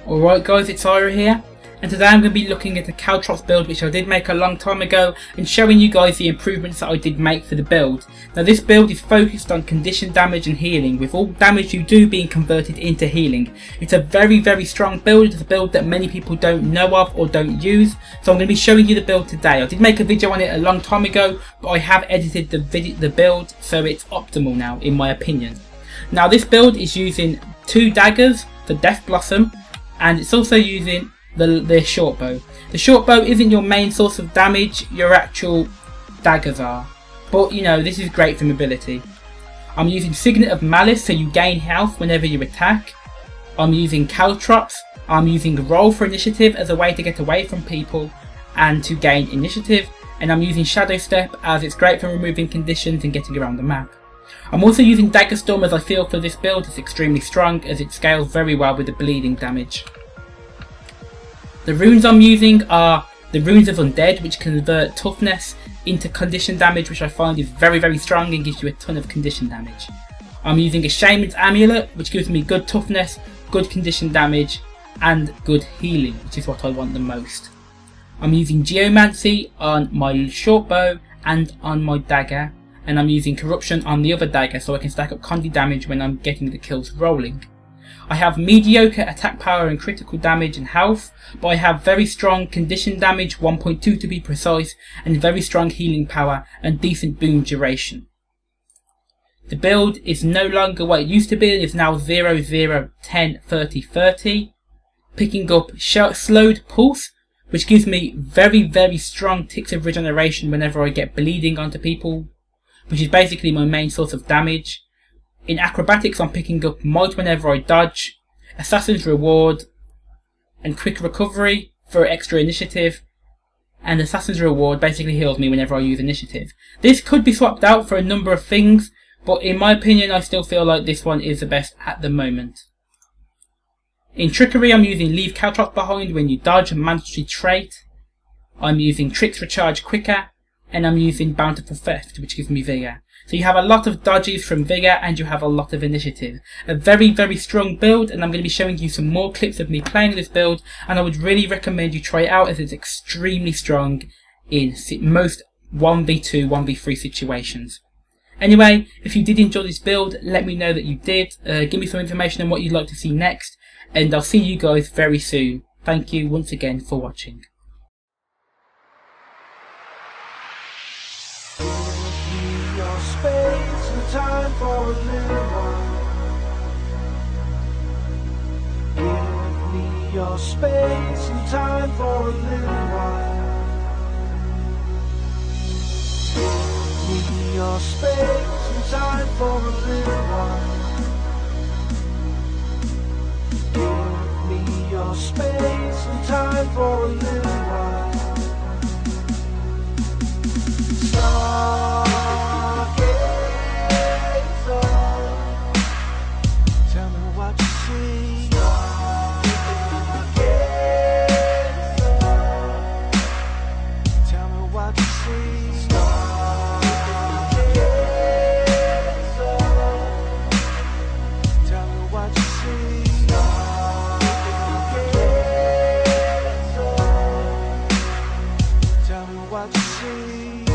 Alright guys, it's Ayra here, and today I'm going to be looking at a Caltrops build which I did make a long time ago and showing you guys the improvements that I did make for the build. Now this build is focused on condition damage and healing, with all damage you do being converted into healing. It's a very strong build. It's a build that many people don't know of or don't use, so I'm going to be showing you the build today. I did make a video on it a long time ago, but I have edited the build so it's optimal now in my opinion. Now this build is using 2 daggers for Death Blossom, and it's also using the short bow. The short bow isn't your main source of damage, your actual daggers are. But you know, this is great for mobility. I'm using Signet of Malice so you gain health whenever you attack. I'm using Caltrops. I'm using Roll for initiative as a way to get away from people and to gain initiative. And I'm using Shadow Step as it's great for removing conditions and getting around the map. I'm also using Dagger Storm as I feel for this build. It's extremely strong as it scales very well with the bleeding damage. The runes I'm using are the Runes of Undead, which convert toughness into condition damage, which I find is very strong and gives you a ton of condition damage. I'm using a Shaman's Amulet, which gives me good toughness, good condition damage and good healing, which is what I want the most. I'm using Geomancy on my short bow and on my dagger, and I'm using Corruption on the other dagger so I can stack up Condi damage when I'm getting the kills rolling. I have mediocre attack power and critical damage and health, but I have very strong condition damage, 1.2 to be precise, and very strong healing power and decent boom duration. The build is no longer what it used to be, it is now 0, 0, 10, 30, 30. Picking up Slowed Pulse, which gives me very strong ticks of regeneration whenever I get bleeding onto people, which is basically my main source of damage. In Acrobatics I'm picking up Might whenever I dodge, Assassin's Reward and Quick Recovery for extra initiative, and Assassin's Reward basically heals me whenever I use initiative. This could be swapped out for a number of things, but in my opinion I still feel like this one is the best at the moment. In Trickery I'm using Leave Caltrops Behind when you dodge, a mandatory trait. I'm using Tricks Recharge quicker, and I'm using Bountiful Theft, which gives me Vigor. So you have a lot of dodges from Vigor and you have a lot of initiative. A very strong build, and I'm going to be showing you some more clips of me playing this build, and I would really recommend you try it out as it's extremely strong in most 1v2, 1v3 situations. Anyway, if you did enjoy this build, let me know that you did. Give me some information on what you'd like to see next, and I'll see you guys very soon. Thank you once again for watching. Space and time for a little while. Give me your space and time for a little while. Give me your space and time for a little while. Give me your space and time for a little while. What you see.